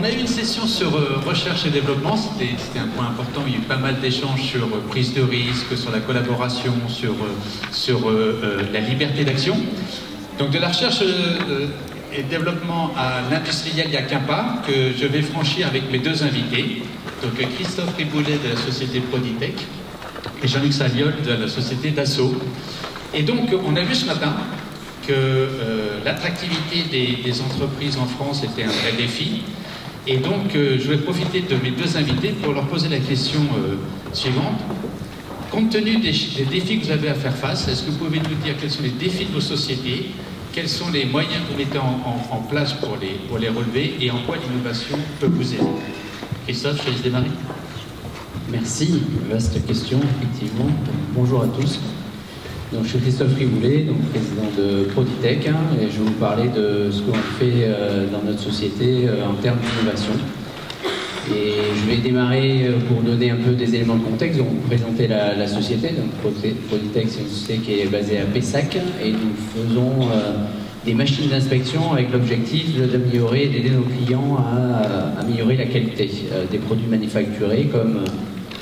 on a eu une session sur recherche et développement, c'était un point important, il y a eu pas mal d'échanges sur prise de risque, sur la collaboration, sur la liberté d'action. Donc de la recherche et développement à l'industriel, il n'y a qu'un pas que je vais franchir avec mes deux invités. Donc Christophe Riboulet de la société Proditech et Jean-Luc Salliol de la société Dassault. Et donc on a vu ce matin que l'attractivité des entreprises en France était un vrai défi. Et donc je vais profiter de mes deux invités pour leur poser la question suivante. Compte tenu des défis que vous avez à faire face, est-ce que vous pouvez nous dire quels sont les défis de vos sociétés, quels sont les moyens que vous mettez en place pour les relever et en quoi l'innovation peut vous aider? Christophe, je te laisse démarrer. Merci, vaste question, effectivement. Bonjour à tous. Donc, je suis Christophe Riboulet, donc président de Proditech, et je vais vous parler de ce qu'on fait dans notre société en termes d'innovation. Et je vais démarrer pour donner un peu des éléments de contexte, donc présenter la société. Donc, Proditech, c'est une société qui est basée à Pessac, et nous faisons des machines d'inspection avec l'objectif d'améliorer, d'aider nos clients à améliorer la qualité des produits manufacturés, comme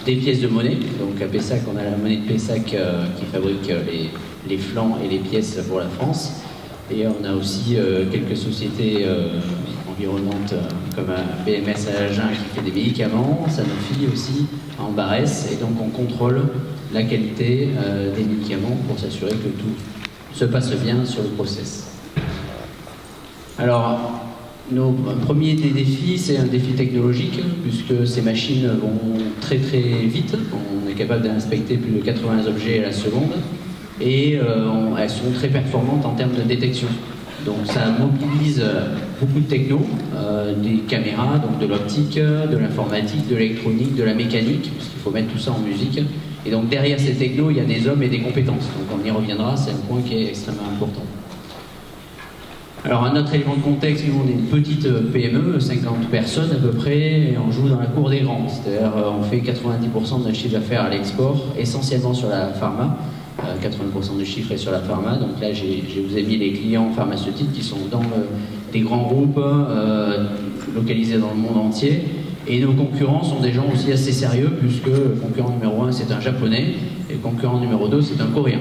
des pièces de monnaie. Donc à Pessac, on a la monnaie de Pessac qui fabrique les flancs et les pièces pour la France. Et on a aussi quelques sociétés environnantes comme BMS à Agen qui fait des médicaments, Sanofi aussi en Barès. Et donc on contrôle la qualité des médicaments pour s'assurer que tout se passe bien sur le process. Alors, nos premiers des défis, c'est un défi technologique, puisque ces machines vont très très vite. On est capable d'inspecter plus de 80 objets à la seconde, et elles sont très performantes en termes de détection. Donc ça mobilise beaucoup de techno, des caméras, donc de l'optique, de l'informatique, de l'électronique, de la mécanique, puisqu'il faut mettre tout ça en musique. Et donc derrière ces technos, il y a des hommes et des compétences. Donc on y reviendra, c'est un point qui est extrêmement important. Alors un autre élément de contexte, nous on est une petite PME, 50 personnes à peu près, et on joue dans la cour des grands, c'est-à-dire on fait 90% de notre chiffre d'affaires à l'export, essentiellement sur la pharma, 80% du chiffre est sur la pharma, donc là je vous ai mis les clients pharmaceutiques qui sont dans des grands groupes localisés dans le monde entier, et nos concurrents sont des gens aussi assez sérieux, puisque le concurrent numéro 1 c'est un japonais, et le concurrent numéro 2 c'est un coréen.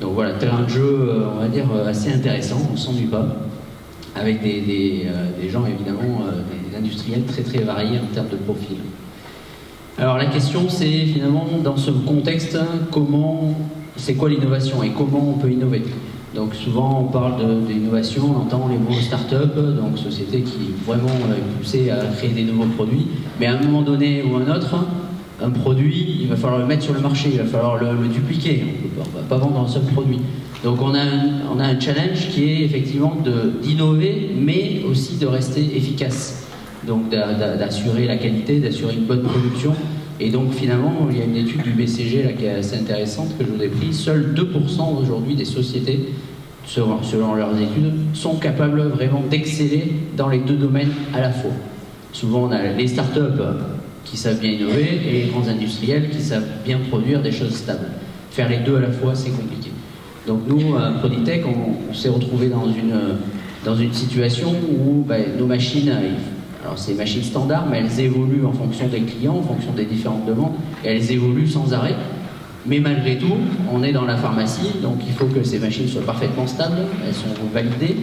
Donc voilà, terrain de jeu, on va dire, assez intéressant, on ne s'ennuie pas, avec des gens évidemment, des industriels très très variés en termes de profil. Alors la question c'est finalement, dans ce contexte, c'est quoi l'innovation et comment on peut innover? Donc souvent on parle d'innovation, on entend les mots start-up, donc société qui vraiment est poussée à créer des nouveaux produits, mais à un moment donné ou à un autre, un produit, il va falloir le mettre sur le marché, il va falloir le dupliquer, on ne va pas vendre un seul produit. Donc on a un challenge qui est effectivement d'innover, mais aussi de rester efficace. Donc d'assurer la qualité, d'assurer une bonne production. Et donc finalement, il y a une étude du BCG là, qui est assez intéressante que je vous ai pris. Seuls 2% aujourd'hui des sociétés, selon leurs études, sont capables vraiment d'exceller dans les deux domaines à la fois. Souvent on a les startups qui savent bien innover et les grands industriels qui savent bien produire des choses stables. Faire les deux à la fois, c'est compliqué. Donc nous, à Proditech, on s'est retrouvés dans une situation où nos machines, alors c'est des machines standards, mais elles évoluent en fonction des clients, en fonction des différentes demandes, et elles évoluent sans arrêt. Mais malgré tout, on est dans la pharmacie, donc il faut que ces machines soient parfaitement stables, elles sont validées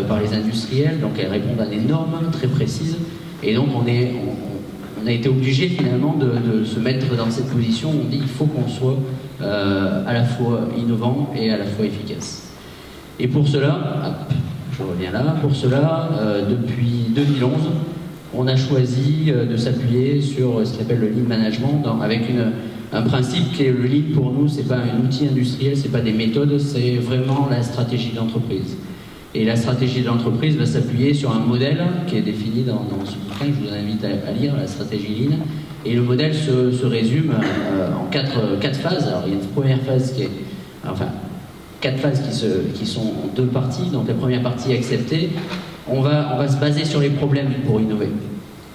par les industriels, donc elles répondent à des normes très précises, et donc on a été obligé finalement de se mettre dans cette position où on dit qu'il faut qu'on soit à la fois innovant et à la fois efficace. Et pour cela, je reviens là, pour cela, depuis 2011, on a choisi de s'appuyer sur ce qu'on appelle le Lean Management, avec un principe qui est le Lean pour nous, c'est pas un outil industriel, c'est pas des méthodes, c'est vraiment la stratégie de l'entreprise. Et la stratégie de l'entreprise va s'appuyer sur un modèle qui est défini dans ce bouquin que je vous invite à lire, la stratégie Lean. Et le modèle se résume en quatre phases. Alors il y a une première phase qui est... Enfin, 4 phases qui sont en 2 parties. Donc la première partie, accepter. On va se baser sur les problèmes pour innover.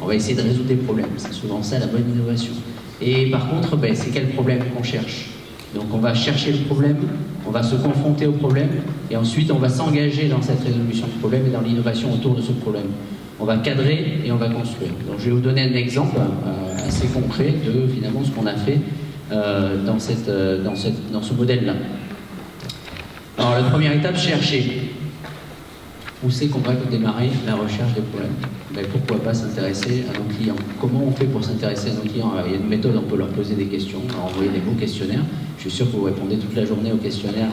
On va essayer de résoudre des problèmes. C'est souvent ça la bonne innovation. Et par contre, c'est quel problème qu'on cherche? Donc on va chercher le problème, on va se confronter au problème, et ensuite on va s'engager dans cette résolution de problème et dans l'innovation autour de ce problème. on va cadrer et on va construire. Donc je vais vous donner un exemple assez concret de finalement ce qu'on a fait dans ce modèle-là. Alors la première étape, chercher. Où c'est qu'on va démarrer la recherche des problèmes? Ben, pourquoi pas s'intéresser à nos clients? Comment on fait pour s'intéresser à nos clients? Alors, il y a une méthode, on peut leur poser des questions, leur envoyer des beaux questionnaires. Je suis sûr que vous répondez toute la journée aux questionnaires.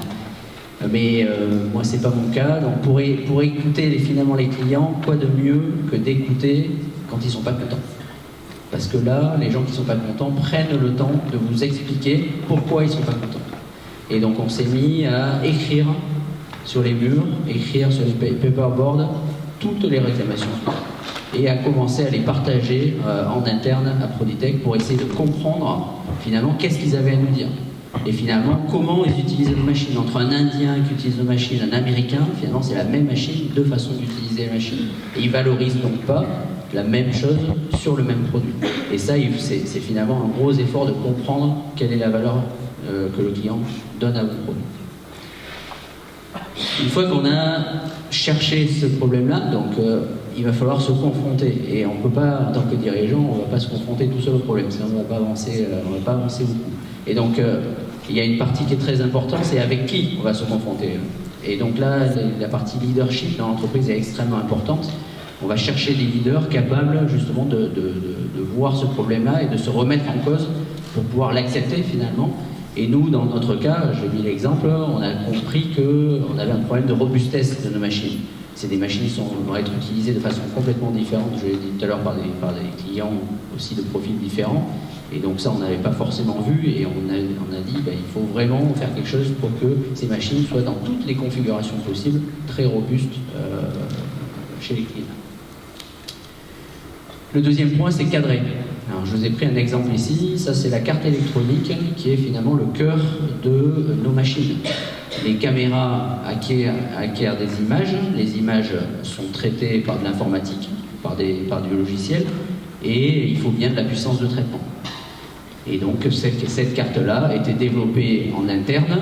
Mais moi, c'est pas mon cas. Donc pour écouter finalement les clients, quoi de mieux que d'écouter quand ils sont pas contents? Parce que là, les gens qui sont pas contents prennent le temps de vous expliquer pourquoi ils sont pas contents. Et donc on s'est mis à écrire sur les murs, écrire sur les paperboards toutes les réclamations et à commencer à les partager en interne à Proditech pour essayer de comprendre finalement qu'est-ce qu'ils avaient à nous dire. Et finalement, comment ils utilisaient nos machines. Entre un Indien qui utilise nos machines, un Américain, finalement c'est la même machine, deux façons d'utiliser la machine. Et ils valorisent donc pas la même chose sur le même produit. Et ça, c'est finalement un gros effort de comprendre quelle est la valeur que le client donne à votre produit. Une fois qu'on a cherché ce problème-là, donc il va falloir se confronter. Et on ne peut pas, en tant que dirigeant, on ne va pas se confronter tout seul au problème, sinon on ne va pas avancer beaucoup. Et donc il y a une partie qui est très importante, c'est avec qui on va se confronter. Et donc là, la partie leadership dans l'entreprise est extrêmement importante. On va chercher des leaders capables justement de voir ce problème-là et de se remettre en cause pour pouvoir l'accepter finalement. Et nous, dans notre cas, j'ai mis l'exemple, on a compris qu'on avait un problème de robustesse de nos machines. C'est des machines qui vont être utilisées de façon complètement différente, je l'ai dit tout à l'heure, par des clients aussi de profils différents. Et donc ça, on n'avait pas forcément vu et on a dit il faut vraiment faire quelque chose pour que ces machines soient dans toutes les configurations possibles, très robustes chez les clients. Le deuxième point, c'est cadrer. Alors, je vous ai pris un exemple ici, ça c'est la carte électronique qui est finalement le cœur de nos machines. Les caméras acquièrent des images, les images sont traitées par de l'informatique, par du logiciel, et il faut bien de la puissance de traitement. Et donc cette carte-là a été développée en interne,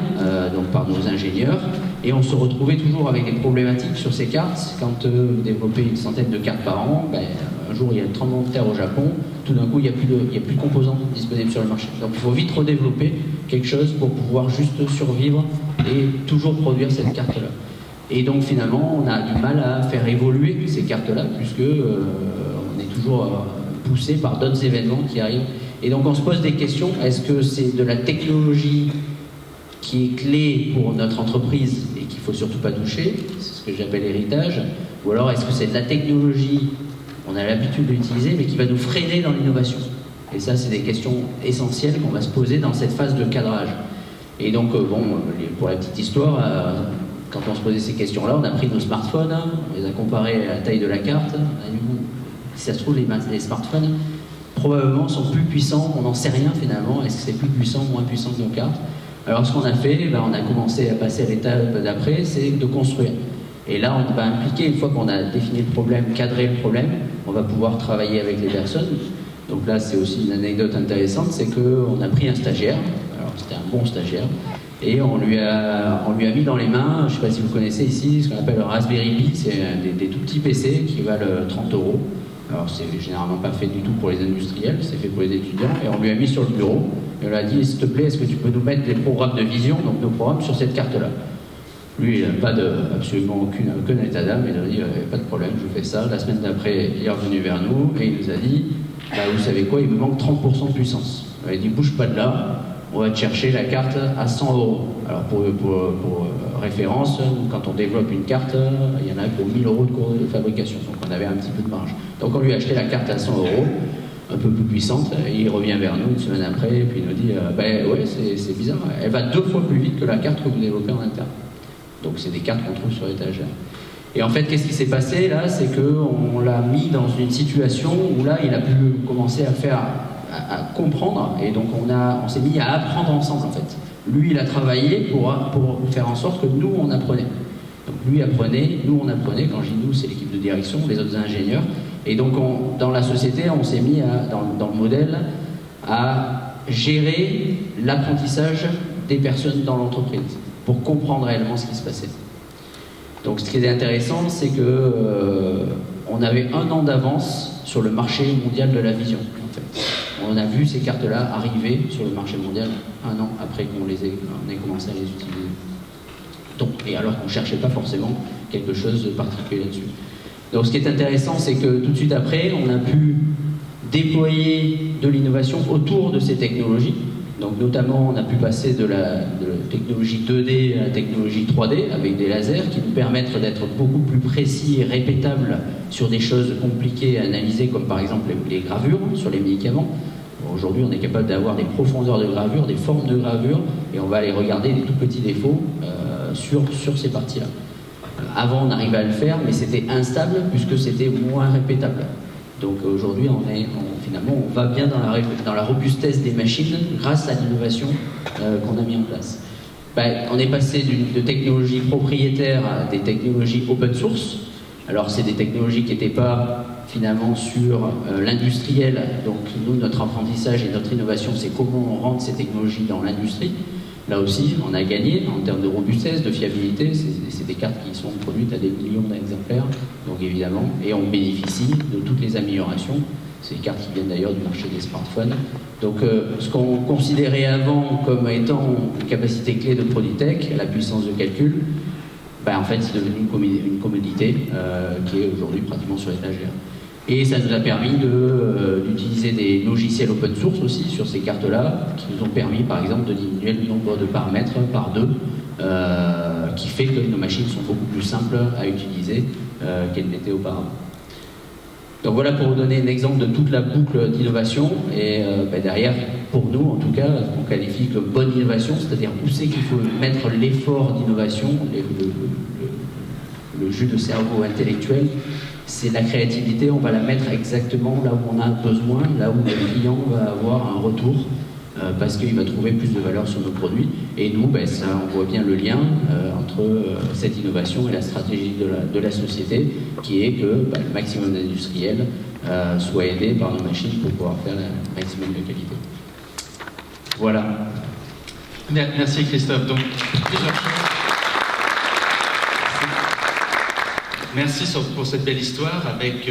donc par nos ingénieurs, et on se retrouvait toujours avec des problématiques sur ces cartes. Quand vous développez une centaine de cartes par an, un jour il y a un tremblement de terre au Japon, tout d'un coup il n'y a plus de composants disponibles sur le marché. Donc il faut vite redévelopper quelque chose pour pouvoir juste survivre et toujours produire cette carte-là. Et donc finalement on a du mal à faire évoluer ces cartes-là, puisque on est toujours poussé par d'autres événements qui arrivent. Et donc on se pose des questions, est-ce que c'est de la technologie qui est clé pour notre entreprise et qu'il ne faut surtout pas toucher, c'est ce que j'appelle l'héritage, ou alors est-ce que c'est de la technologie qu'on a l'habitude d'utiliser mais qui va nous freiner dans l'innovation? Et ça, c'est des questions essentielles qu'on va se poser dans cette phase de cadrage. Et donc, pour la petite histoire, quand on se posait ces questions-là, on a pris nos smartphones, on les a comparés à la taille de la carte, on a dit, si ça se trouve, les smartphones probablement sont plus puissants, on n'en sait rien finalement, est-ce que c'est plus puissant ou moins puissant que nos cartes? Alors ce qu'on a fait, on a commencé à passer à l'étape d'après, c'est de construire. Et là on va impliquer, une fois qu'on a défini le problème, cadré le problème, on va pouvoir travailler avec les personnes. Donc là c'est aussi une anecdote intéressante, c'est qu'on a pris un stagiaire, alors c'était un bon stagiaire, et on lui a mis dans les mains, je ne sais pas si vous connaissez ici, ce qu'on appelle un Raspberry Pi, c'est des tout petits PC qui valent 30 €. Alors c'est généralement pas fait du tout pour les industriels, c'est fait pour les étudiants, et on lui a mis sur le bureau, et on lui a dit, s'il te plaît, est-ce que tu peux nous mettre des programmes de vision, donc nos programmes, sur cette carte-là? Lui, il n'a pas absolument aucun état d'âme, il a dit, pas de problème, je fais ça. La semaine d'après, il est revenu vers nous, et il nous a dit, vous savez quoi, il me manque 30% de puissance. Il a dit, bouge pas de là, on va te chercher la carte à 100 €. Alors pour référence, quand on développe une carte, il y en a pour 1000 € de cours de fabrication, donc on avait un petit peu de marge. Donc on lui a acheté la carte à 100 €, un peu plus puissante, et il revient vers nous une semaine après, et puis il nous dit, ouais, c'est bizarre, elle va 2 fois plus vite que la carte que vous développez en interne. Donc c'est des cartes qu'on trouve sur l'étagère. Et en fait, qu'est-ce qui s'est passé là? C'est qu'on l'a mis dans une situation où là, il a pu commencer à comprendre, et donc on s'est mis à apprendre ensemble en fait. Lui, il a travaillé pour faire en sorte que nous, on apprenait. Donc lui apprenait, nous, on apprenait. Quand je dis nous, c'est l'équipe de direction, les autres ingénieurs. Et donc dans la société, on s'est mis dans le modèle à gérer l'apprentissage des personnes dans l'entreprise pour comprendre réellement ce qui se passait. Donc ce qui est intéressant, c'est que on avait 1 an d'avance sur le marché mondial de la vision, en fait. On a vu ces cartes-là arriver sur le marché mondial 1 an après qu'on ait commencé à les utiliser. Donc, et alors qu'on ne cherchait pas forcément quelque chose de particulier là-dessus. Donc ce qui est intéressant, c'est que tout de suite après, on a pu déployer de l'innovation autour de ces technologies. Donc notamment, on a pu passer de la technologie 2D à la technologie 3D avec des lasers qui nous permettent d'être beaucoup plus précis et répétables sur des choses compliquées à analyser, comme par exemple les gravures sur les médicaments. Aujourd'hui, on est capable d'avoir des profondeurs de gravure, des formes de gravure, et on va aller regarder des tout petits défauts sur ces parties-là. Avant, on arrivait à le faire, mais c'était instable puisque c'était moins répétable. Donc aujourd'hui, finalement, on va bien dans la robustesse des machines grâce à l'innovation qu'on a mis en place. On est passé de technologies propriétaires à des technologies open source. Alors c'est des technologies qui n'étaient pas finalement sur l'industriel. Donc nous, notre apprentissage et notre innovation, c'est comment on rentre ces technologies dans l'industrie. Là aussi, on a gagné en termes de robustesse, de fiabilité. C'est des cartes qui sont produites à des millions d'exemplaires, donc évidemment, et on bénéficie de toutes les améliorations. C'est des cartes qui viennent d'ailleurs du marché des smartphones. Donc ce qu'on considérait avant comme étant une capacité clé de Proditech, la puissance de calcul, en fait c'est devenu une commodité qui est aujourd'hui pratiquement sur l'étagère. Et ça nous a permis d'utiliser des logiciels open source aussi sur ces cartes-là, qui nous ont permis par exemple de diminuer le nombre de paramètres par 2, qui fait que nos machines sont beaucoup plus simples à utiliser qu'elles n'étaient auparavant. Donc voilà pour vous donner un exemple de toute la boucle d'innovation, et derrière, pour nous en tout cas, on qualifie comme bonne innovation, c'est-à-dire où c'est qu'il faut mettre l'effort d'innovation, le jus de cerveau intellectuel. C'est la créativité, on va la mettre exactement là où on a besoin, là où le client va avoir un retour, parce qu'il va trouver plus de valeur sur nos produits. Et nous, ça, on voit bien le lien entre cette innovation et la stratégie de la société, qui est que le maximum d'industriels soit aidé par nos machines pour pouvoir faire le maximum de qualité. Voilà. Merci Christophe. Donc, plusieurs choses. Merci pour cette belle histoire avec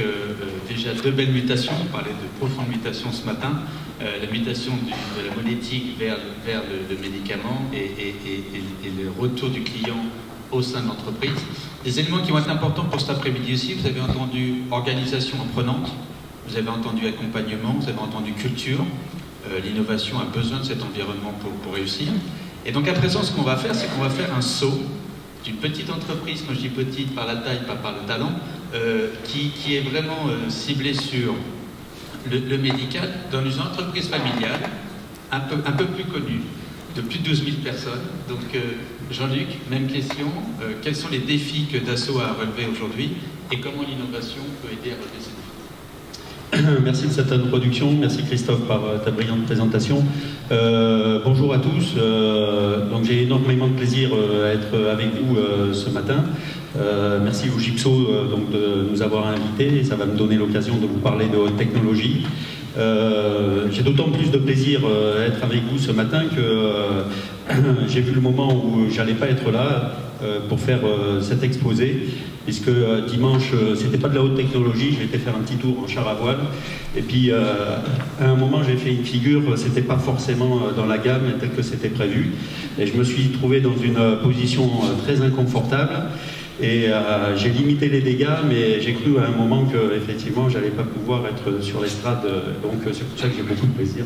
déjà 2 belles mutations. On parlait de profonde mutation ce matin. La mutation de la monétique vers le médicament et le retour du client au sein de l'entreprise. Des éléments qui vont être importants pour cet après-midi aussi. Vous avez entendu organisation apprenante, vous avez entendu accompagnement, vous avez entendu culture. L'innovation a besoin de cet environnement pour réussir. Et donc à présent, ce qu'on va faire, c'est qu'on va faire un saut d'une petite entreprise, quand je dis petite par la taille, pas par le talent, qui est vraiment ciblée sur le médical, dans une entreprise familiale, un peu plus connue, de plus de 12 000 personnes. Donc Jean-Luc, même question, quels sont les défis que Dassault a relevés aujourd'hui et comment l'innovation peut aider à relever ces défis? Merci de cette introduction, merci Christophe par ta brillante présentation. Bonjour à tous, donc j'ai énormément de plaisir à être avec vous ce matin. Merci au GIPSO donc de nous avoir invités, ça va me donner l'occasion de vous parler de haute technologie. J'ai d'autant plus de plaisir à être avec vous ce matin que j'ai vu le moment où j'allais pas être là pour faire cet exposé, puisque dimanche, c'était pas de la haute technologie, j'ai été faire un petit tour en char à voile, et puis à un moment j'ai fait une figure, c'était pas forcément dans la gamme telle que c'était prévu, et je me suis trouvé dans une position très inconfortable, et j'ai limité les dégâts, mais j'ai cru à un moment que effectivement j'allais pas pouvoir être sur l'estrade, donc c'est pour ça que j'ai beaucoup de plaisir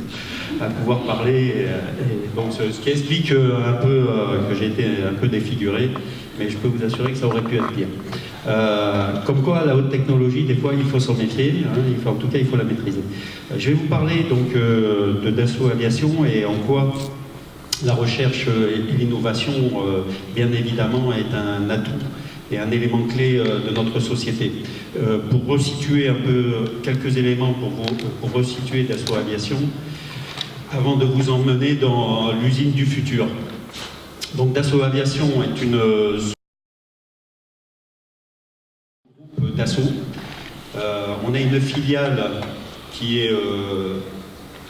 à pouvoir parler, et donc ce qui explique un peu que j'ai été un peu défiguré, mais je peux vous assurer que ça aurait pu être pire. Comme quoi, la haute technologie, des fois, il faut s'en méfier, hein, en tout cas, il faut la maîtriser. Je vais vous parler donc de Dassault Aviation et en quoi la recherche et l'innovation, bien évidemment, est un atout et un élément clé de notre société. Pour resituer un peu quelques éléments pour resituer Dassault Aviation, avant de vous emmener dans l'usine du futur. Donc Dassault Aviation est une groupe Dassault. On a une filiale qui est... je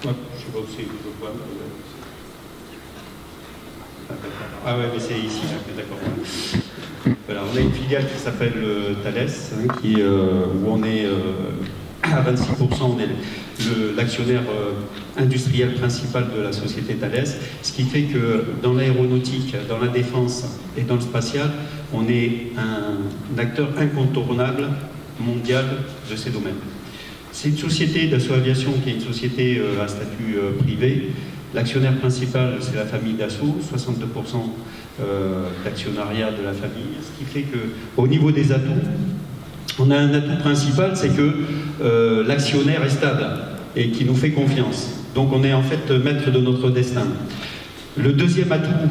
sais pas où c'est, je vois. Ah ouais, mais c'est ici, d'accord. Voilà, on a une filiale qui s'appelle Thales, hein, où on est à 26%, on est l'actionnaire industriel principal de la société Thales, ce qui fait que dans l'aéronautique, dans la défense et dans le spatial, on est un acteur incontournable mondial de ces domaines. C'est une société Dassault Aviation qui est une société à statut privé. L'actionnaire principal, c'est la famille Dassault, 62% d'actionnariat de la famille, ce qui fait qu'au niveau des atouts, on a un atout principal, c'est que l'actionnaire est stable et qui nous fait confiance. Donc on est en fait maître de notre destin. Le deuxième atout,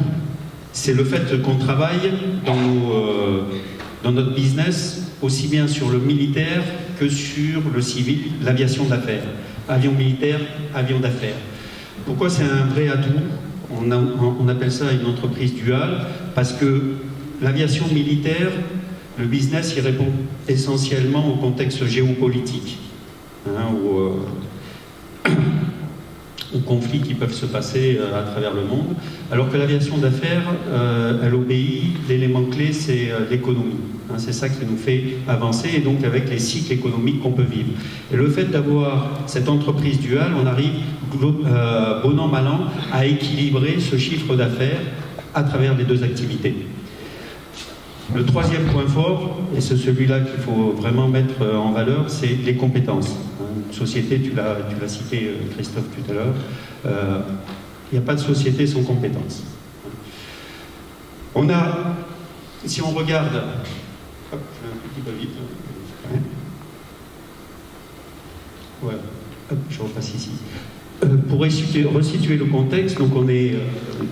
c'est le fait qu'on travaille dans notre business aussi bien sur le militaire que sur le civil, l'aviation d'affaires. Avion militaire, avion d'affaires. Pourquoi c'est un vrai atout ? On appelle ça une entreprise duale, parce que l'aviation militaire, le business, il répond essentiellement au contexte géopolitique, hein, aux conflits qui peuvent se passer à travers le monde, alors que l'aviation d'affaires, elle obéit, l'élément clé, c'est l'économie. Hein, c'est ça qui nous fait avancer, et donc avec les cycles économiques qu'on peut vivre. Et le fait d'avoir cette entreprise duale, on arrive, bon an, mal an, à équilibrer ce chiffre d'affaires à travers les deux activités. Le troisième point fort, et c'est celui-là qu'il faut vraiment mettre en valeur, c'est les compétences. Une société, tu l'as cité Christophe tout à l'heure, il n'y a pas de société sans compétences. On a, si on regarde, hop, je vais un petit peu vite, voilà, hop, je repasse ici. Pour resituer le contexte, donc on est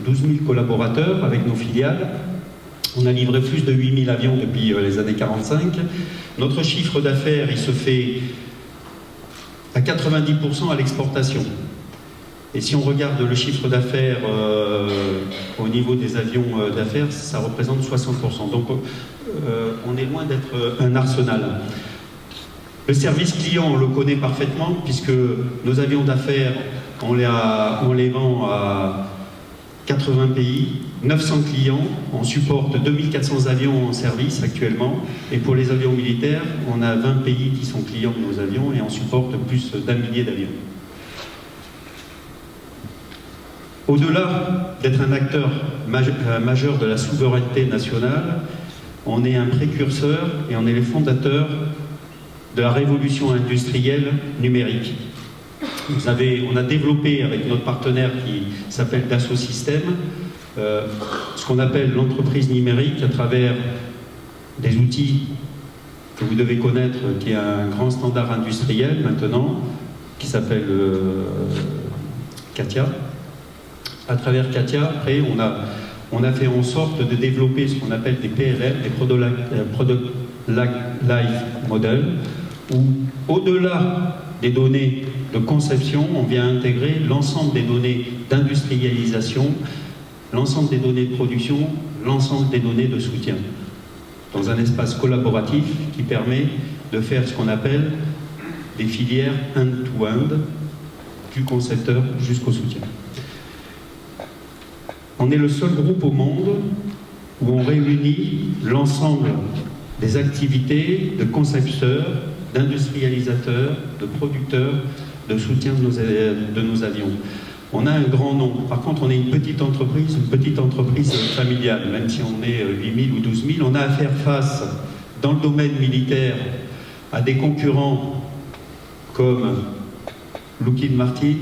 12 000 collaborateurs avec nos filiales. On a livré plus de 8000 avions depuis les années 45. Notre chiffre d'affaires, il se fait à 90% à l'exportation. Et si on regarde le chiffre d'affaires au niveau des avions d'affaires, ça représente 60%. Donc on est loin d'être un arsenal. Le service client, on le connaît parfaitement, puisque nos avions d'affaires, on les vend à 80 pays, 900 clients, on supporte 2400 avions en service actuellement, et pour les avions militaires, on a 20 pays qui sont clients de nos avions et on supporte plus d'1 millier d'avions. Au-delà d'être un acteur majeur de la souveraineté nationale, on est un précurseur et on est les fondateurs de la révolution industrielle numérique. On a développé avec notre partenaire qui s'appelle Dassault Systèmes ce qu'on appelle l'entreprise numérique à travers des outils que vous devez connaître, qui est un grand standard industriel maintenant, qui s'appelle CATIA. À travers CATIA, après, on a fait en sorte de développer ce qu'on appelle des PLM, des Product Life Model, où au-delà des données de conception, on vient intégrer l'ensemble des données d'industrialisation, l'ensemble des données de production, l'ensemble des données de soutien, dans un espace collaboratif qui permet de faire ce qu'on appelle des filières end-to-end, du concepteur jusqu'au soutien. On est le seul groupe au monde où on réunit l'ensemble des activités de concepteurs, d'industrialisateurs, de producteurs, de soutien de nos avions. On a un grand nom. Par contre, on est une petite entreprise familiale. Même si on est 8 000 ou 12 000, on a à faire face, dans le domaine militaire, à des concurrents comme Lockheed Martin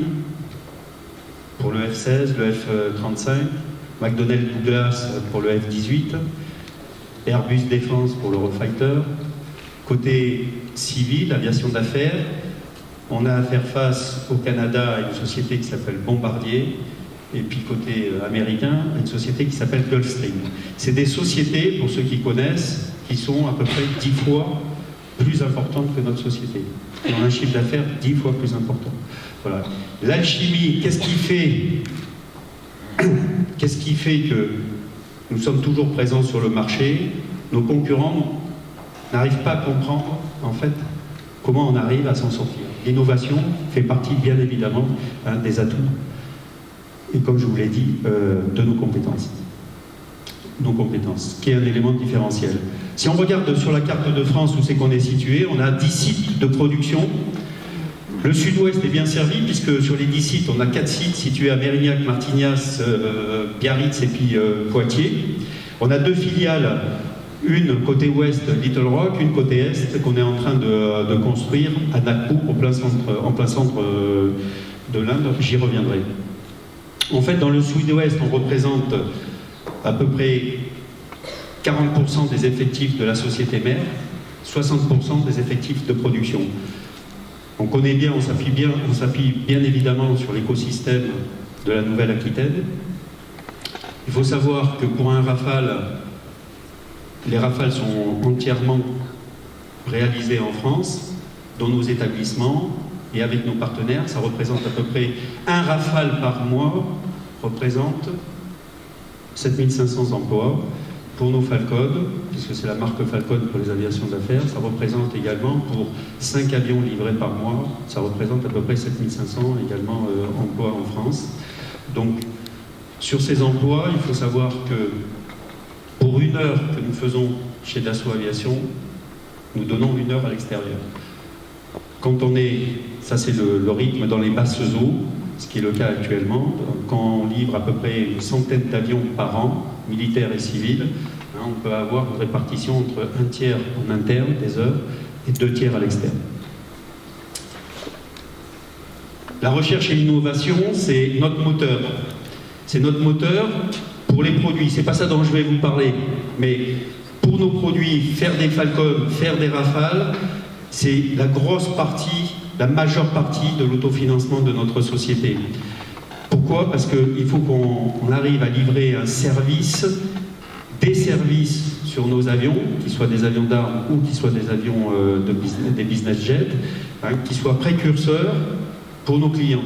pour le F-16, le F-35, McDonnell Douglas pour le F-18, Airbus Défense pour l'Eurofighter. Côté civil, aviation d'affaires, on a à faire face au Canada à une société qui s'appelle Bombardier, et puis côté américain, à une société qui s'appelle Gulfstream. C'est des sociétés, pour ceux qui connaissent, qui sont à peu près 10 fois plus importantes que notre société. Ils ont un chiffre d'affaires 10 fois plus important. Voilà. L'alchimie, qu'est-ce qui fait que nous sommes toujours présents sur le marché? Nos concurrents n'arrivent pas à comprendre, en fait, comment on arrive à s'en sortir. L'innovation fait partie, bien évidemment, des atouts, et comme je vous l'ai dit, de nos compétences. nos compétences, qui est un élément différentiel. Si on regarde sur la carte de France où c'est qu'on est situé, on a 10 sites de production. Le sud-ouest est bien servi puisque sur les 10 sites, on a 4 sites situés à Mérignac, Martignas, Biarritz et puis Poitiers. On a 2 filiales, une côté ouest, Little Rock, une côté est qu'on est en train de construire à Nagpur, en plein centre de l'Inde. J'y reviendrai. En fait, dans le sud-ouest, on représente à peu près 40% des effectifs de la société mère, 60% des effectifs de production. On connaît bien, on s'appuie bien évidemment sur l'écosystème de la Nouvelle-Aquitaine. Il faut savoir que pour un Rafale, les Rafales sont entièrement réalisés en France, dans nos établissements et avec nos partenaires. Ça représente à peu près un Rafale par mois, représente 7500 emplois. Pour nos Falcon, puisque c'est la marque Falcon pour les aviations d'affaires, ça représente également pour 5 avions livrés par mois, ça représente à peu près 7500 également emplois en France. Donc, sur ces emplois, il faut savoir que pour 1 heure que nous faisons chez Dassault Aviation, nous donnons 1 heure à l'extérieur. Quand on est, ça c'est le rythme dans les basses eaux, ce qui est le cas actuellement, quand on livre à peu près une centaine d'avions par an, militaires et civils, on peut avoir une répartition entre 1 tiers en interne des heures et 2 tiers à l'externe. La recherche et l'innovation, c'est notre moteur. C'est notre moteur pour les produits. C'est pas ça dont je vais vous parler, mais pour nos produits, faire des Falcon, faire des Rafales, c'est la grosse partie, la majeure partie de l'autofinancement de notre société. Pourquoi? Parce qu'il faut qu'on arrive à livrer un service, des services sur nos avions, qu'ils soient des avions d'armes ou qu'ils soient des avions des business jets, qui soient précurseurs pour nos clients.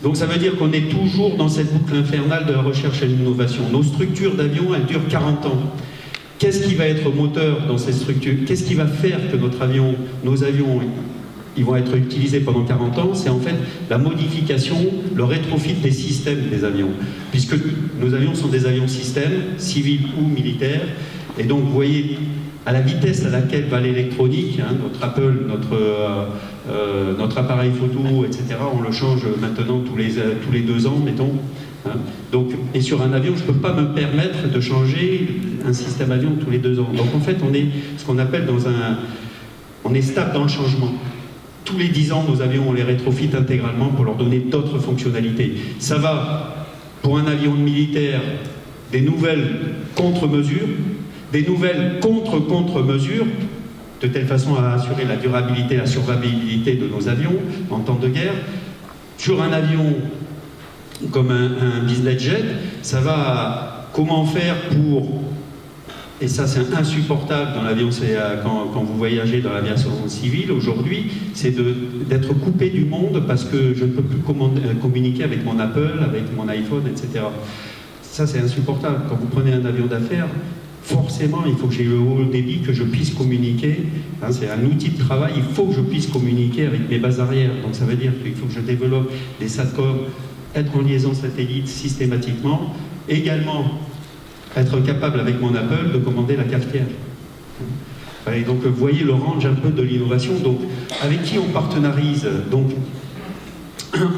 Donc ça veut dire qu'on est toujours dans cette boucle infernale de la recherche et de l'innovation. Nos structures d'avions, elles durent 40 ans. Qu'est-ce qui va être moteur dans ces structures? Qu'est-ce qui va faire que nos avions, ils vont être utilisés pendant 40 ans? C'est en fait la modification, le rétrofit des systèmes des avions. Puisque nos avions sont des avions systèmes, civils ou militaires. Et donc, vous voyez, à la vitesse à laquelle va l'électronique, notre Apple, notre appareil photo, etc., on le change maintenant tous les 2 ans, mettons. Donc, et sur un avion, je ne peux pas me permettre de changer un système avion tous les 2 ans. Donc en fait, on est ce qu'on appelle on est stable dans le changement. Tous les 10 ans, nos avions, on les rétrofit intégralement pour leur donner d'autres fonctionnalités. Ça va, pour un avion militaire, des nouvelles contre-mesures, des nouvelles contre-mesures, de telle façon à assurer la durabilité, la survivabilité de nos avions en temps de guerre. Sur un avion comme un business jet, ça va comment faire pour, et ça c'est insupportable dans l'avion, quand vous voyagez dans l'aviation civile aujourd'hui, c'est d'être coupé du monde parce que je ne peux plus communiquer avec mon Apple, avec mon iPhone, etc. Ça c'est insupportable. Quand vous prenez un avion d'affaires, forcément il faut que j'ai le haut débit, que je puisse communiquer. C'est un outil de travail, il faut que je puisse communiquer avec mes bases arrière. Donc ça veut dire qu'il faut que je développe des SATCOM, être en liaison satellite systématiquement, également être capable avec mon Apple de commander la cafetière. Et donc vous voyez le range un peu de l'innovation. Donc avec qui on partenarise? Donc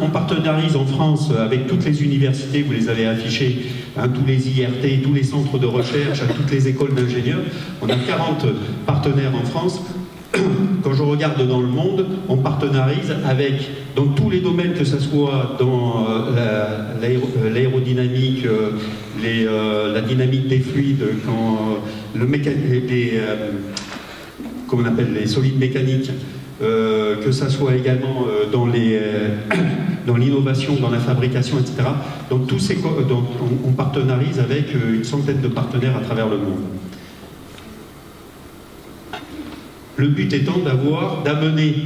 on partenarise en France avec toutes les universités, vous les avez affichées, tous les IRT, tous les centres de recherche, toutes les écoles d'ingénieurs. On a 40 partenaires en France. Quand je regarde dans le monde, on partenarise avec, dans tous les domaines, que ce soit dans l'aérodynamique, la dynamique des fluides, comment on appelle les solides mécaniques, que ce soit également dans l'innovation, dans la fabrication, etc. Donc on partenarise avec une centaine de partenaires à travers le monde. Le but étant d'amener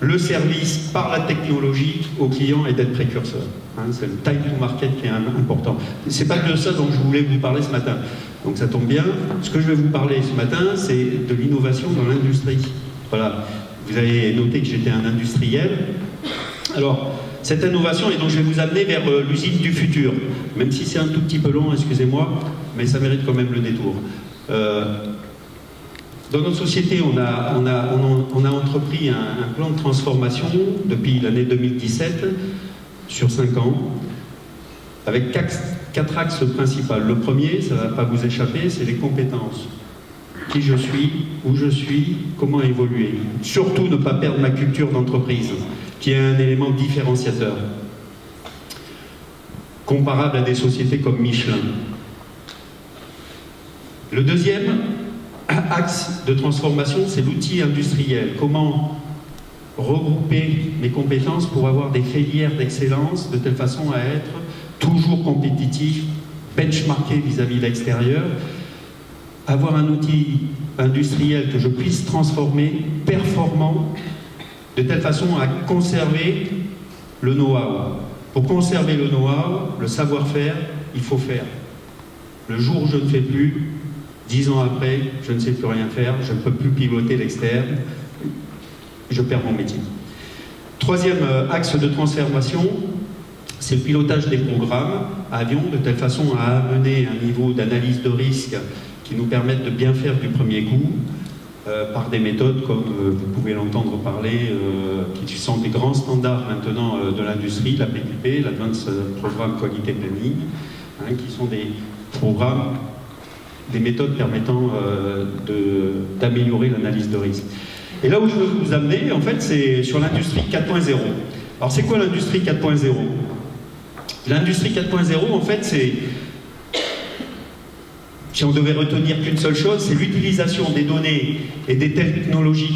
le service par la technologie au client et d'être précurseur. C'est le time to market qui est important. C'est pas de ça dont je voulais vous parler ce matin. Donc ça tombe bien. Ce que je vais vous parler ce matin, c'est de l'innovation dans l'industrie. Voilà. Vous avez noté que j'étais un industriel. Alors, cette innovation, et donc je vais vous amener vers l'usine du futur. Même si c'est un tout petit peu long, excusez-moi, mais ça mérite quand même le détour. Dans notre société, on a entrepris un plan de transformation depuis l'année 2017 sur 5 ans, avec 4 axes principaux. Le premier, ça ne va pas vous échapper, c'est les compétences. Qui je suis, où je suis, comment évoluer. Surtout ne pas perdre ma culture d'entreprise, qui est un élément différenciateur, comparable à des sociétés comme Michelin. Le deuxième axe de transformation, c'est l'outil industriel. Comment regrouper mes compétences pour avoir des filières d'excellence de telle façon à être toujours compétitif, benchmarké vis-à-vis de l'extérieur, avoir un outil industriel que je puisse transformer, performant, de telle façon à conserver le know-how. Pour conserver le know-how, le savoir-faire, il faut faire. Le jour où je ne fais plus, 10 ans après, je ne sais plus rien faire, je ne peux plus piloter l'externe, je perds mon métier. Troisième axe de transformation, c'est le pilotage des programmes avions, de telle façon à amener un niveau d'analyse de risque qui nous permettent de bien faire du premier coup, par des méthodes comme vous pouvez l'entendre parler, qui sont des grands standards maintenant de l'industrie, la PQP, l'Advanced Program Quality Planning, qui sont des programmes, des méthodes permettant d'améliorer l'analyse de risque. Et là où je veux vous amener, en fait, c'est sur l'industrie 4.0. Alors c'est quoi l'industrie 4.0 ? L'industrie 4.0, en fait, c'est... Si on devait retenir qu'une seule chose, c'est l'utilisation des données et des technologies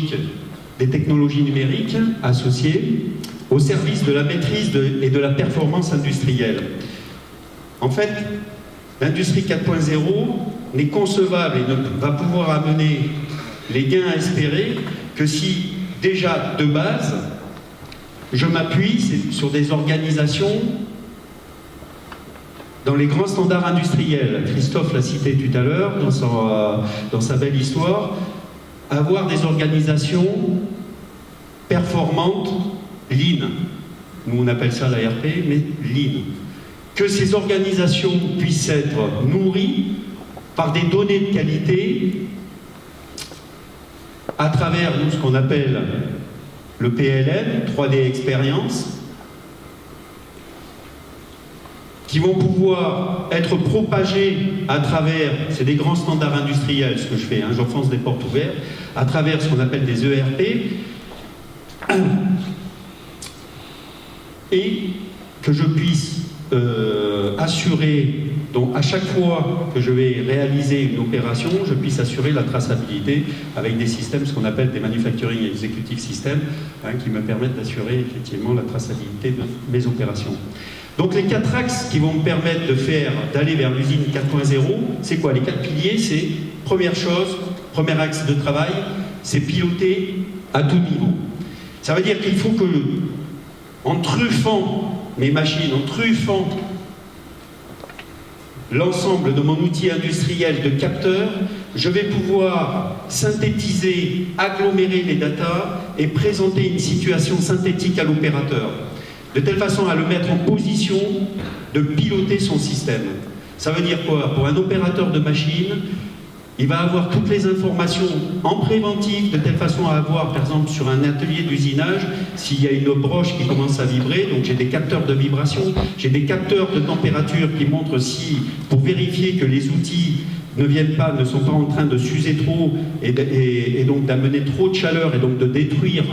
numériques associées au service de la maîtrise et de la performance industrielle. En fait, l'industrie 4.0 n'est concevable et ne va pouvoir amener les gains à espérer que si, déjà, de base, je m'appuie sur des organisations dans les grands standards industriels. Christophe l'a cité tout à l'heure dans sa belle histoire, avoir des organisations performantes, lean. Nous on appelle ça l'ARP, mais lean. Que ces organisations puissent être nourries par des données de qualité à travers nous, ce qu'on appelle le PLM, 3D Experience, qui vont pouvoir être propagés à travers, c'est des grands standards industriels ce que je fais, j'enfonce des portes ouvertes, à travers ce qu'on appelle des ERP, et que je puisse assurer, donc à chaque fois que je vais réaliser une opération, je puisse assurer la traçabilité avec des systèmes, ce qu'on appelle des Manufacturing Executive Systems, qui me permettent d'assurer effectivement la traçabilité de mes opérations. Donc les 4 axes qui vont me permettre d'aller vers l'usine 4.0, c'est quoi? Les 4 piliers, c'est, première chose, premier axe de travail, c'est piloter à tout niveau. Ça veut dire qu'il faut que, en truffant mes machines, en truffant l'ensemble de mon outil industriel de capteurs, je vais pouvoir synthétiser, agglomérer les datas et présenter une situation synthétique à l'opérateur, de telle façon à le mettre en position de piloter son système. Ça veut dire quoi? Pour un opérateur de machine, il va avoir toutes les informations en préventif, de telle façon à avoir, par exemple, sur un atelier d'usinage, s'il y a une broche qui commence à vibrer, donc j'ai des capteurs de vibration, j'ai des capteurs de température qui montrent si, pour vérifier que les outils ne sont pas en train de s'user trop et donc d'amener trop de chaleur et donc de détruire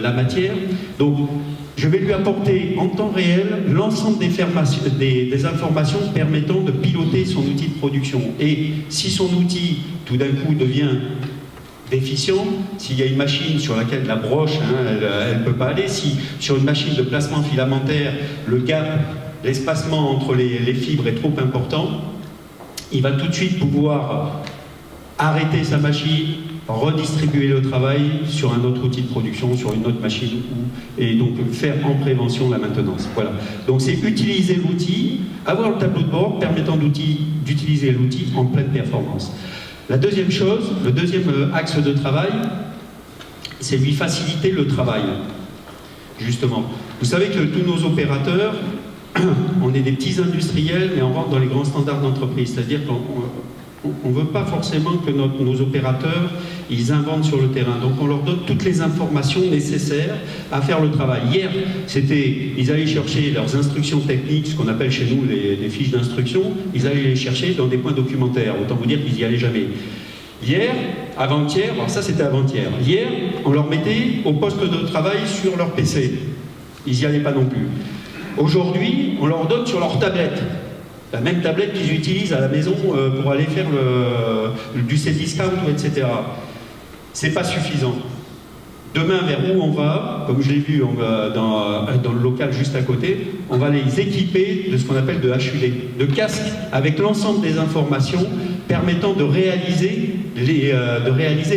la matière. Donc, je vais lui apporter en temps réel l'ensemble des informations permettant de piloter son outil de production. Et si son outil, tout d'un coup, devient déficient, s'il y a une machine sur laquelle la broche, elle ne peut pas aller, si sur une machine de placement filamentaire, le gap, l'espacement entre les fibres est trop important, il va tout de suite pouvoir arrêter sa machine, redistribuer le travail sur un autre outil de production, sur une autre machine, et donc faire en prévention la maintenance. Voilà. Donc c'est utiliser l'outil, avoir le tableau de bord permettant d'utiliser l'outil en pleine performance. La deuxième chose, le deuxième axe de travail, c'est lui faciliter le travail, justement. Vous savez que tous nos opérateurs, on est des petits industriels, mais on rentre dans les grands standards d'entreprise. C'est-à-dire qu'on ne veut pas forcément que nos opérateurs, ils inventent sur le terrain. Donc on leur donne toutes les informations nécessaires à faire le travail. Hier, ils allaient chercher leurs instructions techniques, ce qu'on appelle chez nous les fiches d'instruction, ils allaient les chercher dans des points documentaires. Autant vous dire qu'ils n'y allaient jamais. Hier, avant-hier, alors ça c'était avant-hier, hier, on leur mettait au poste de travail sur leur PC. Ils n'y allaient pas non plus. Aujourd'hui, on leur donne sur leur tablette. La même tablette qu'ils utilisent à la maison pour aller faire du Cdiscount, etc. C'est pas suffisant. Demain, vers où on va, comme je l'ai vu dans le local juste à côté, on va les équiper de ce qu'on appelle de HUD, de casques avec l'ensemble des informations permettant de réaliser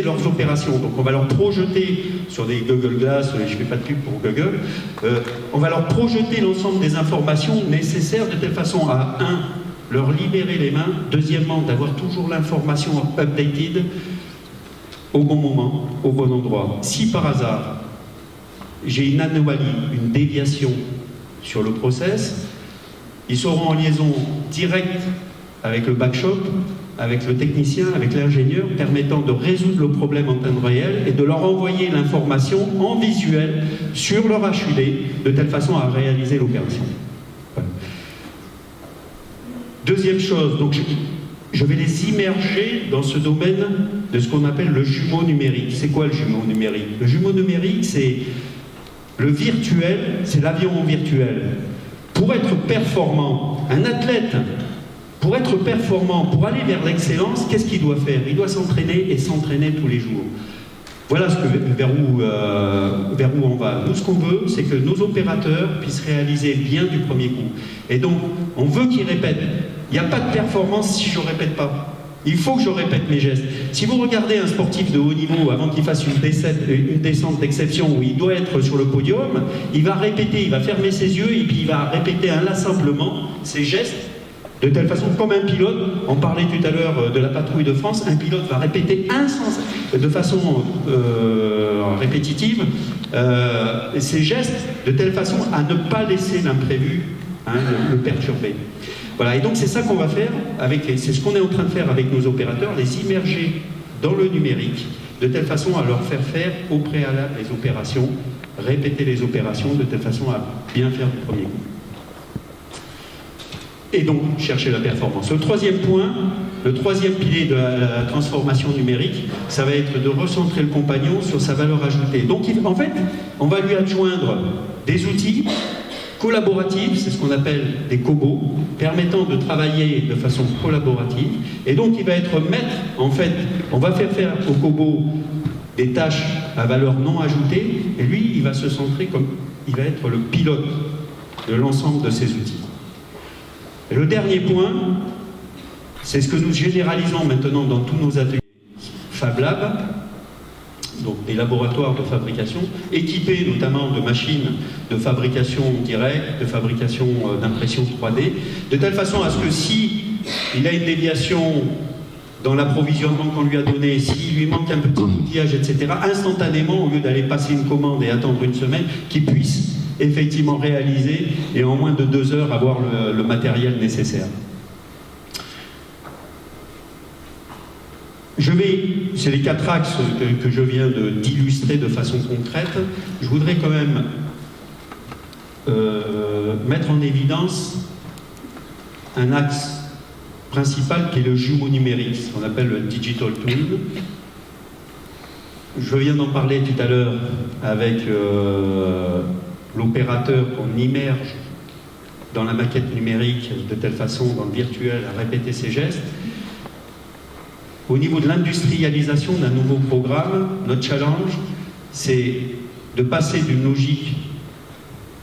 leurs opérations. Donc on va leur projeter sur des Google Glass, je ne fais pas de pub pour Google, on va leur projeter l'ensemble des informations nécessaires de telle façon à, leur libérer les mains, deuxièmement, d'avoir toujours l'information updated au bon moment, au bon endroit. Si par hasard, j'ai une anomalie, une déviation sur le process, ils seront en liaison directe avec le backshop, avec le technicien, avec l'ingénieur, permettant de résoudre le problème en temps réel et de leur envoyer l'information en visuel sur leur HUD, de telle façon à réaliser l'opération. Voilà. Deuxième chose, donc je vais les immerger dans ce domaine de ce qu'on appelle le jumeau numérique. C'est quoi le jumeau numérique? Le jumeau numérique, c'est le virtuel, c'est l'avion virtuel. Pour être performant, un athlète, pour être performant, pour aller vers l'excellence, qu'est-ce qu'il doit faire? Il doit s'entraîner et s'entraîner tous les jours. Voilà vers où on va. Nous, ce qu'on veut, c'est que nos opérateurs puissent réaliser bien du premier coup. Et donc, on veut qu'ils répètent. Il n'y a pas de performance si je ne répète pas. Il faut que je répète mes gestes. Si vous regardez un sportif de haut niveau avant qu'il fasse une descente d'exception où il doit être sur le podium, il va répéter, il va fermer ses yeux et puis il va répéter inlassablement ses gestes de telle façon, comme un pilote, on parlait tout à l'heure de la patrouille de France, un pilote va répéter de façon répétitive ses gestes de telle façon à ne pas laisser l'imprévu le perturber. Voilà, et donc c'est ça qu'on va faire, c'est ce qu'on est en train de faire avec nos opérateurs, les immerger dans le numérique, de telle façon à leur faire faire au préalable les opérations, répéter les opérations de telle façon à bien faire du premier coup. Et donc chercher la performance. Le troisième point, le troisième pilier de la transformation numérique, ça va être de recentrer le compagnon sur sa valeur ajoutée. Donc en fait, on va lui adjoindre des outils collaboratifs, c'est ce qu'on appelle des cobos, permettant de travailler de façon collaborative. Et donc il va être maître, en fait, on va faire au cobot des tâches à valeur non ajoutée, et lui, il va se centrer comme, il va être le pilote de l'ensemble de ces outils. Et le dernier point, c'est ce que nous généralisons maintenant dans tous nos ateliers Fab Lab, donc des laboratoires de fabrication, équipés notamment de machines de fabrication directe, de fabrication d'impression 3D, de telle façon à ce que si il a une déviation dans l'approvisionnement qu'on lui a donné, s'il lui manque un petit outillage, etc., instantanément, au lieu d'aller passer une commande et attendre une semaine, qu'il puisse effectivement réaliser et en moins de 2 heures avoir le matériel nécessaire. C'est les 4 axes que je viens d'illustrer de façon concrète. Je voudrais quand même mettre en évidence un axe principal qui est le jumeau numérique, ce qu'on appelle le digital twin. Je viens d'en parler tout à l'heure avec l'opérateur qu'on immerge dans la maquette numérique de telle façon, dans le virtuel, à répéter ses gestes. Au niveau de l'industrialisation d'un nouveau programme, notre challenge, c'est de passer d'une logique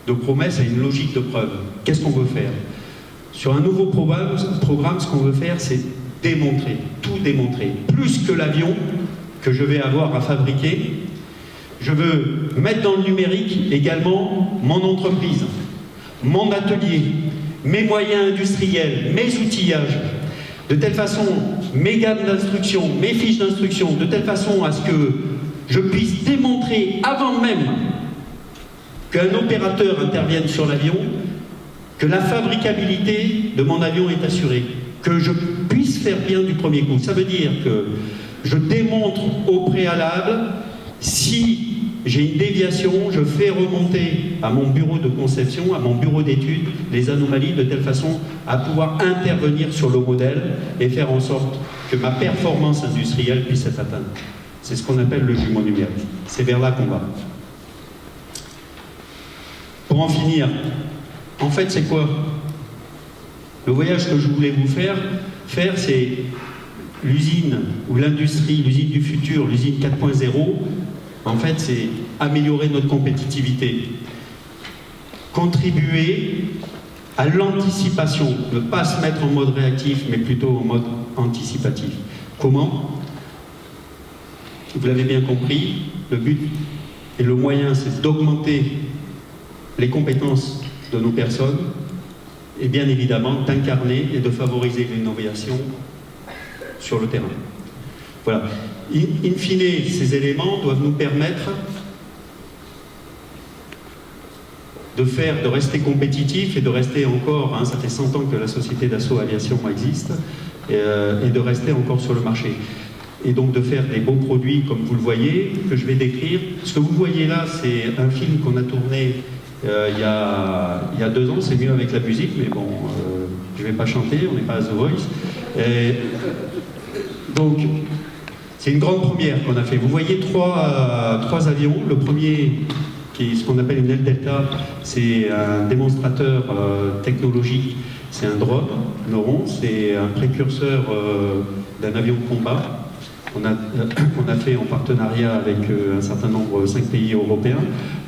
de promesse à une logique de preuve. Qu'est-ce qu'on veut faire? Sur un nouveau programme, ce qu'on veut faire, c'est démontrer, tout démontrer. Plus que l'avion que je vais avoir à fabriquer, je veux mettre dans le numérique également mon entreprise, mon atelier, mes moyens industriels, mes outillages, de telle façon, mes gammes d'instruction, mes fiches d'instruction, de telle façon à ce que je puisse démontrer avant même qu'un opérateur intervienne sur l'avion que la fabricabilité de mon avion est assurée, que je puisse faire bien du premier coup. Ça veut dire que je démontre au préalable, si j'ai une déviation, je fais remonter à mon bureau de conception, à mon bureau d'études, les anomalies de telle façon à pouvoir intervenir sur le modèle et faire en sorte que ma performance industrielle puisse être atteinte. C'est ce qu'on appelle le jumeau numérique. C'est vers là qu'on va. Pour en finir, en fait, c'est quoi? Le voyage que je voulais vous faire, c'est l'usine ou l'industrie, l'usine du futur, l'usine 4.0. En fait, c'est améliorer notre compétitivité, contribuer à l'anticipation, ne pas se mettre en mode réactif, mais plutôt en mode anticipatif. Comment? Vous l'avez bien compris, le but et le moyen, c'est d'augmenter les compétences de nos personnes et bien évidemment d'incarner et de favoriser l'innovation sur le terrain. Voilà. In fine, ces éléments doivent nous permettre de rester compétitifs et de rester encore, ça fait 100 ans que la société Dassault Aviation existe, et de rester encore sur le marché. Et donc de faire des beaux produits comme vous le voyez, que je vais décrire. Ce que vous voyez là, c'est un film qu'on a tourné il y a 2 ans, c'est mieux avec la musique, mais bon, je ne vais pas chanter, on n'est pas à The Voice. Donc, c'est une grande première qu'on a fait. Vous voyez 3 avions. Le premier, qui est ce qu'on appelle une aile delta, c'est un démonstrateur technologique, c'est un drone, Neuron, c'est un précurseur d'un avion de combat. On a fait en partenariat avec un certain nombre, 5 pays européens.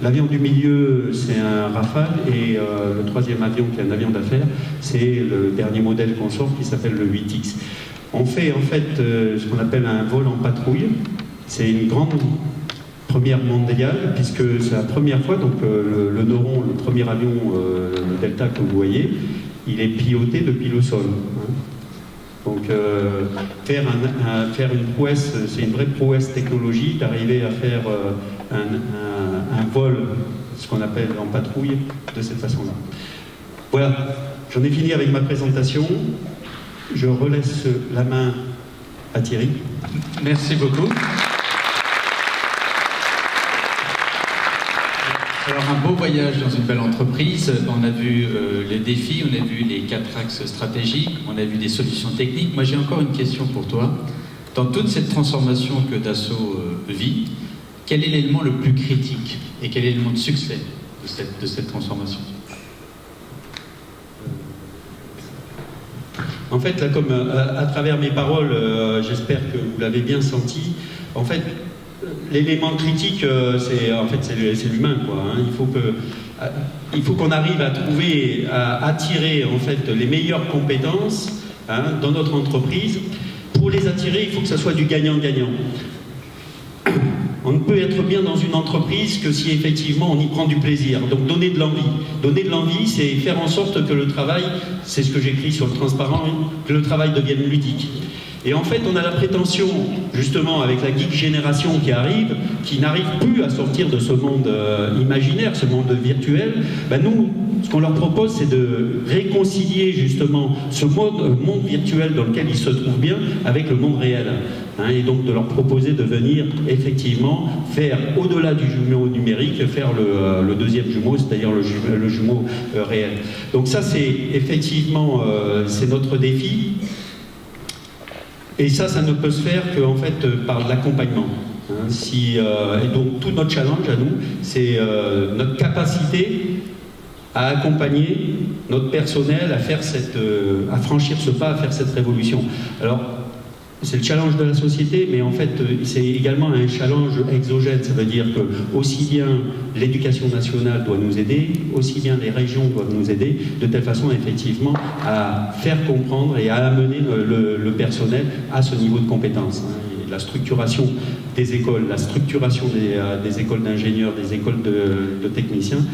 L'avion du milieu, c'est un Rafale, et le 3e avion, qui est un avion d'affaires, c'est le dernier modèle qu'on sort, qui s'appelle le 8X. On fait en fait ce qu'on appelle un vol en patrouille. C'est une grande première mondiale, puisque c'est la première fois, donc le Neuron, le premier avion, le Delta que vous voyez, il est piloté depuis le sol. Donc faire une prouesse, c'est une vraie prouesse technologique, d'arriver à faire un vol, ce qu'on appelle en patrouille, de cette façon-là. Voilà, j'en ai fini avec ma présentation. Je relaisse la main à Thierry. Merci beaucoup. Alors, un beau voyage dans une belle entreprise. On a vu les défis, on a vu les 4 axes stratégiques, on a vu des solutions techniques. Moi, j'ai encore une question pour toi. Dans toute cette transformation que Dassault vit, quel est l'élément le plus critique et quel est l'élément de succès de cette transformation? En fait, là, comme à travers mes paroles, j'espère que vous l'avez bien senti, en fait, l'élément critique, c'est l'humain, quoi. Il faut qu'on arrive à trouver, à attirer, en fait, les meilleures compétences dans notre entreprise. Pour les attirer, il faut que ça soit du gagnant-gagnant. On ne peut être bien dans une entreprise que si effectivement on y prend du plaisir. Donc donner de l'envie. Donner de l'envie, c'est faire en sorte que le travail, c'est ce que j'écris sur le transparent, que le travail devienne ludique. Et en fait, on a la prétention, justement, avec la geek génération qui arrive, qui n'arrive plus à sortir de ce monde imaginaire, ce monde virtuel. Nous, ce qu'on leur propose, c'est de réconcilier, justement, ce monde virtuel dans lequel ils se trouvent bien avec le monde réel. Et donc de leur proposer de venir, effectivement, faire, au-delà du jumeau numérique, faire le 2e jumeau, c'est-à-dire le jumeau réel. Donc ça, c'est effectivement, c'est notre défi. Et ça ne peut se faire qu'en fait par l'accompagnement. Et donc tout notre challenge à nous, c'est notre capacité à accompagner notre personnel à franchir ce pas, à faire cette révolution. Alors, c'est le challenge de la société, mais en fait, c'est également un challenge exogène. Ça veut dire que aussi bien l'éducation nationale doit nous aider, aussi bien les régions doivent nous aider, de telle façon, effectivement, à faire comprendre et à amener le personnel à ce niveau de compétence. Et la structuration des écoles, la structuration des écoles d'ingénieurs, des écoles de techniciens,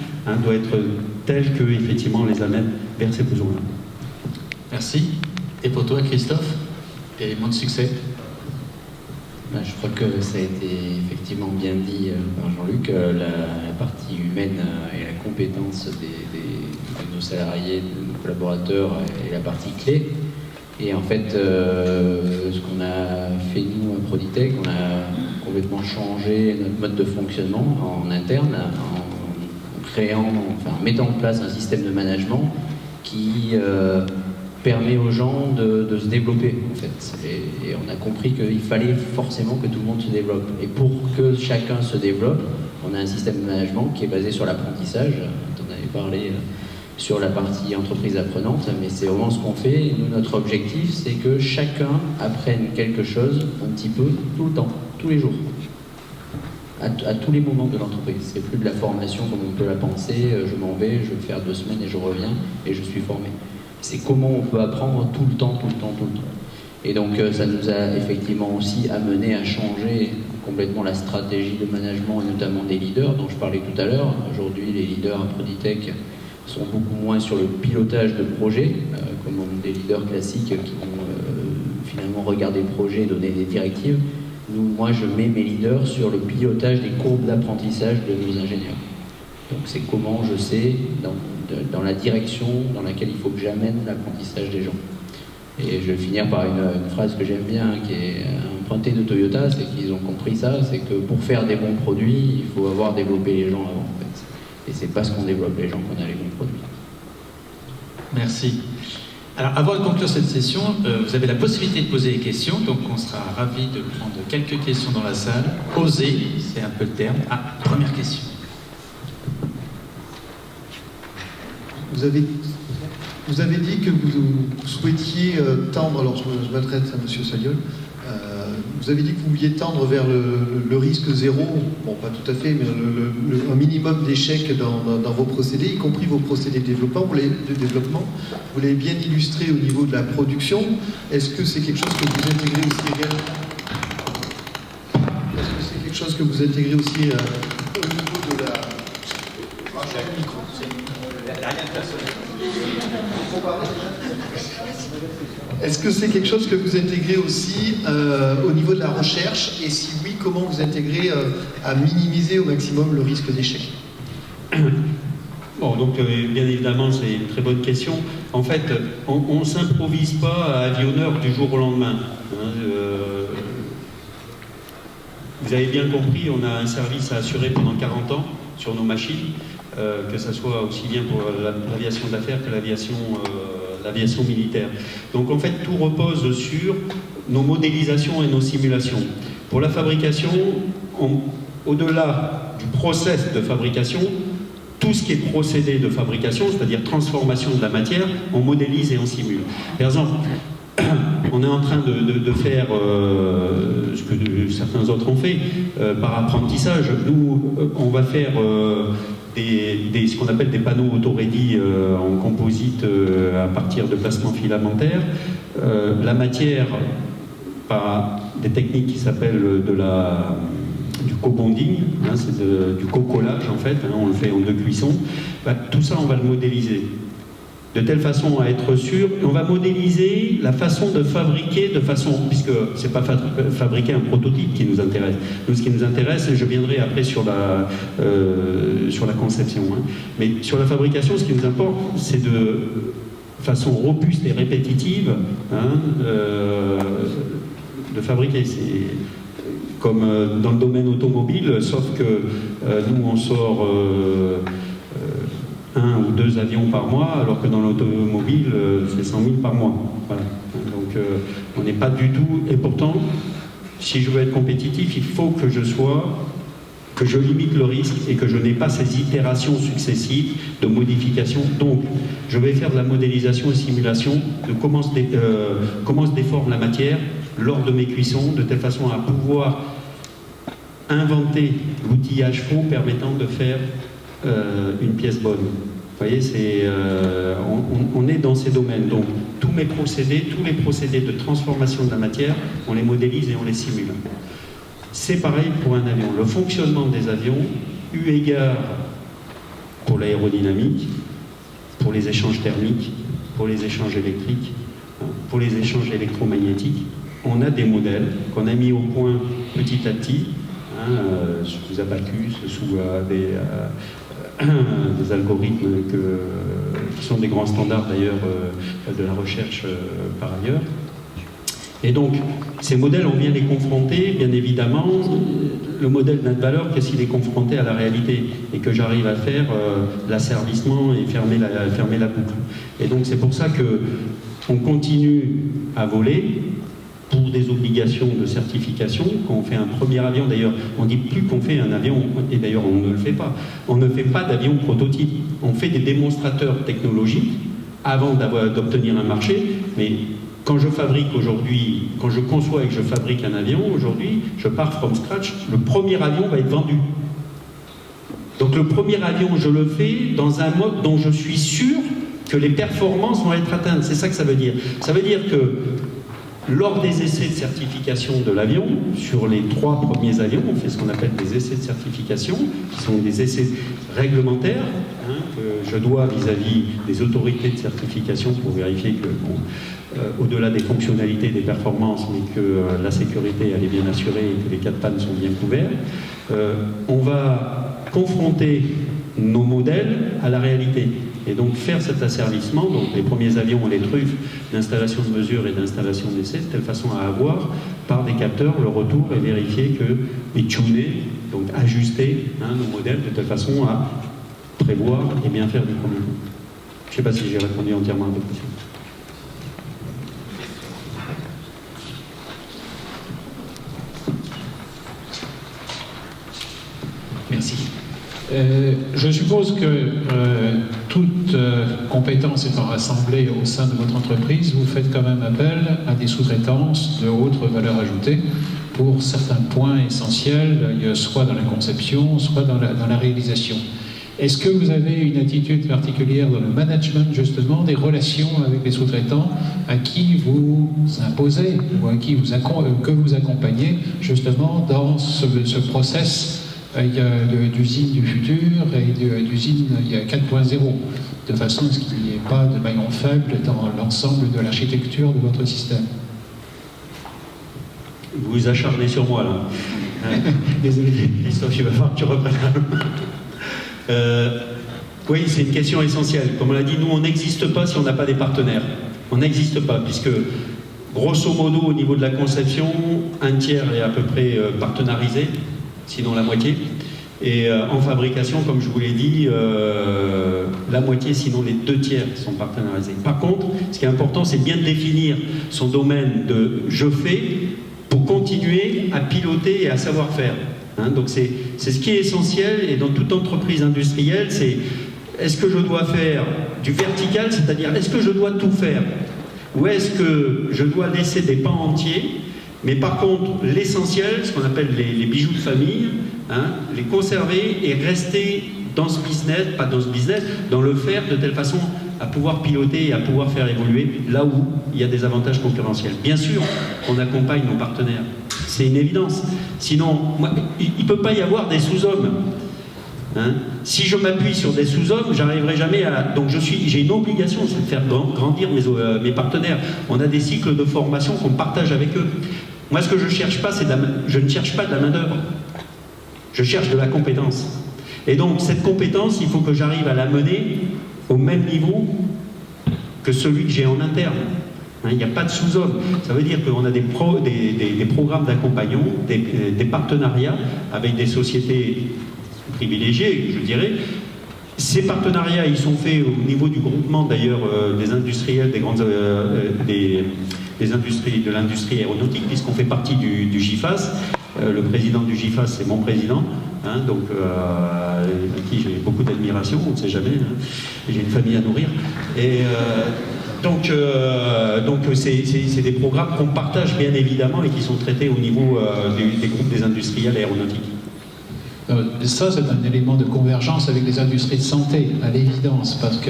doit être telle que, effectivement, on les amène vers ces besoins-là. Merci. Et pour toi, Christophe, élément de succès? Je crois que ça a été effectivement bien dit par Jean-Luc, la partie humaine et la compétence de nos nos salariés, nos collaborateurs est la partie clé. Et en fait, ce qu'on a fait nous à Proditech, on a complètement changé notre mode de fonctionnement en interne, en mettant en place un système de management qui permet aux gens de se développer en fait. Et on a compris qu'il fallait forcément que tout le monde se développe. Et pour que chacun se développe, on a un système de management qui est basé sur l'apprentissage. On avait parlé sur la partie entreprise apprenante, mais c'est vraiment ce qu'on fait. Et nous, notre objectif, c'est que chacun apprenne quelque chose un petit peu tout le temps, tous les jours, à tous les moments de l'entreprise. C'est plus de la formation comme on peut la penser, je m'en vais, je vais faire 2 semaines et je reviens et je suis formé. C'est comment on peut apprendre tout le temps. Et donc ça nous a effectivement aussi amené à changer complètement la stratégie de management, et notamment des leaders dont je parlais tout à l'heure. Aujourd'hui, les leaders à Proditech sont beaucoup moins sur le pilotage de projets, comme des leaders classiques qui vont finalement regarder le projet et donner des directives. Moi, je mets mes leaders sur le pilotage des courbes d'apprentissage de nos ingénieurs. Donc c'est comment je sais, dans la direction dans laquelle il faut que j'amène l'apprentissage des gens. Et je vais finir par une phrase que j'aime bien, qui est empruntée de Toyota, c'est qu'ils ont compris ça, c'est que pour faire des bons produits, il faut avoir développé les gens avant, en fait. Et c'est parce qu'on développe les gens qu'on a les bons produits. Merci. Alors, avant de conclure cette session, vous avez la possibilité de poser des questions, donc on sera ravis de prendre quelques questions dans la salle. Oser, c'est un peu le terme. Ah, première question. Vous avez dit que vous souhaitiez tendre, alors je m'adresse à M. Saliol, vous avez dit que vous vouliez tendre vers le risque zéro, bon pas tout à fait, mais un minimum d'échecs dans vos procédés, y compris vos procédés de développement. Vous l'avez bien illustré au niveau de la production. Est-ce que c'est quelque chose que vous intégrez aussi également? Est-ce que c'est quelque chose que vous intégrez aussi au niveau de la... Est-ce que c'est quelque chose que vous intégrez aussi au niveau de la recherche? Et si oui, comment vous intégrez à minimiser au maximum le risque d'échec? Bon, donc bien évidemment, c'est une très bonne question. En fait, on ne s'improvise pas avionneur du jour au lendemain. Vous avez bien compris, on a un service à assurer pendant 40 ans sur nos machines, que ce soit aussi bien pour l'aviation d'affaires que l'aviation militaire. Donc en fait, tout repose sur nos modélisations et nos simulations. Pour la fabrication, au-delà du process de fabrication, tout ce qui est procédé de fabrication, c'est-à-dire transformation de la matière, on modélise et on simule. Par exemple, on est en train de faire ce que certains autres ont fait par apprentissage. Nous, on va faire ce qu'on appelle des panneaux auto-ready en composite à partir de placements filamentaires. La matière, par des techniques qui s'appellent du co-bonding, c'est du co-collage en fait, on le fait en 2 cuissons. Tout ça, on va le modéliser de telle façon à être sûr. On va modéliser la façon de fabriquer, puisque c'est pas fabriquer un prototype qui nous intéresse. Nous, ce qui nous intéresse, et je viendrai après sur la conception, mais sur la fabrication, ce qui nous importe, c'est de façon robuste et répétitive de fabriquer. C'est comme dans le domaine automobile, sauf que nous, on sort 1 ou 2 avions par mois, alors que dans l'automobile, c'est 100 000 par mois. Voilà. Donc, on n'est pas du tout... Et pourtant, si je veux être compétitif, il faut que je limite le risque et que je n'ai pas ces itérations successives de modification. Donc, je vais faire de la modélisation et simulation de comment se déforme la matière lors de mes cuissons, de telle façon à pouvoir inventer l'outillage faux permettant de faire une pièce bonne. Vous voyez, on est dans ces domaines. Donc, tous les procédés de transformation de la matière, on les modélise et on les simule. C'est pareil pour un avion. Le fonctionnement des avions, eu égard pour l'aérodynamique, pour les échanges thermiques, pour les échanges électriques, pour les échanges électromagnétiques, on a des modèles qu'on a mis au point petit à petit, sous Abacus, sous des algorithmes qui sont des grands standards d'ailleurs de la recherche par ailleurs. Et donc, ces modèles, on vient les confronter, bien évidemment. Le modèle n'a de valeur que s'il est confronté à la réalité et que j'arrive à faire l'asservissement et fermer la boucle. Et donc, c'est pour ça qu'on continue à voler pour des obligations de certification. Quand on fait un premier avion, d'ailleurs, on ne dit plus qu'on fait un avion, et d'ailleurs, on ne le fait pas. On ne fait pas d'avion prototype. On fait des démonstrateurs technologiques avant d'obtenir un marché, mais quand je fabrique aujourd'hui, quand je conçois et que je fabrique un avion, aujourd'hui, je pars from scratch, le premier avion va être vendu. Donc le premier avion, je le fais dans un mode dont je suis sûr que les performances vont être atteintes. C'est ça que ça veut dire. Ça veut dire que lors des essais de certification de l'avion, sur les 3 premiers avions, on fait ce qu'on appelle des essais de certification, qui sont des essais réglementaires, que je dois vis-à-vis des autorités de certification pour vérifier que, au-delà des fonctionnalités, des performances, mais que la sécurité elle est bien assurée et que les cas de panne sont bien couverts, on va confronter nos modèles à la réalité. Et donc faire cet asservissement, donc les premiers avions ont les truffes d'installation de mesure et d'installation d'essai, de telle façon à avoir, par des capteurs, le retour et vérifier que, et tuner, donc ajuster nos modèles de telle façon à prévoir et bien faire du premier coup. Je ne sais pas si j'ai répondu entièrement à votre question. Merci. Je suppose que toute compétence étant rassemblée au sein de votre entreprise, vous faites quand même appel à des sous-traitances de haute valeur ajoutée pour certains points essentiels, soit dans la conception, soit dans la réalisation. Est-ce que vous avez une attitude particulière dans le management, justement, des relations avec les sous-traitants à qui vous imposez ou à qui que vous accompagnez, justement, dans ce process d'usine du futur et d'usine 4.0, de façon à ce qu'il n'y ait pas de maillon faible dans l'ensemble de l'architecture de votre système? Vous vous acharnez sur moi, là. Désolé. Christophe, il va falloir que tu reprennes. Oui, c'est une question essentielle. Comme on l'a dit, nous, on n'existe pas si on n'a pas des partenaires. On n'existe pas, puisque, grosso modo, au niveau de la conception, un tiers est à peu près partenarisé, sinon la moitié. Et en fabrication, comme je vous l'ai dit, la moitié, sinon les 2 tiers sont partenarisés. Par contre, ce qui est important, c'est bien de définir son domaine de « je fais » pour continuer à piloter et à savoir faire. Donc c'est ce qui est essentiel, et dans toute entreprise industrielle, c'est est-ce que je dois faire du vertical, c'est-à-dire est-ce que je dois tout faire, ou est-ce que je dois laisser des pans entiers, mais par contre l'essentiel, ce qu'on appelle les bijoux de famille, les conserver et rester dans ce business, pas dans ce business, dans le faire de telle façon à pouvoir piloter et à pouvoir faire évoluer là où il y a des avantages concurrentiels. Bien sûr, on accompagne nos partenaires. C'est une évidence. Sinon, il ne peut pas y avoir des sous-hommes. Si je m'appuie sur des sous-hommes, j'arriverai jamais à... Donc j'ai une obligation, c'est de faire grandir mes partenaires. On a des cycles de formation qu'on partage avec eux. Moi, ce que je cherche pas, je ne cherche pas de la main-d'œuvre. Je cherche de la compétence. Et donc, cette compétence, il faut que j'arrive à la mener au même niveau que celui que j'ai en interne. Il n'y a pas de sous-hommes. Ça veut dire qu'on a des programmes d'accompagnement, des partenariats avec des sociétés privilégiées, je dirais. Ces partenariats, ils sont faits au niveau du groupement, d'ailleurs, des industriels, des industries, de l'industrie aéronautique, puisqu'on fait partie du GIFAS. Le président du GIFAS, c'est mon président, donc à qui j'ai beaucoup d'admiration, on ne sait jamais, j'ai une famille à nourrir. Et donc c'est des programmes qu'on partage bien évidemment et qui sont traités au niveau des groupes des industriels aéronautiques. Ça, c'est un élément de convergence avec les industries de santé, à l'évidence, parce que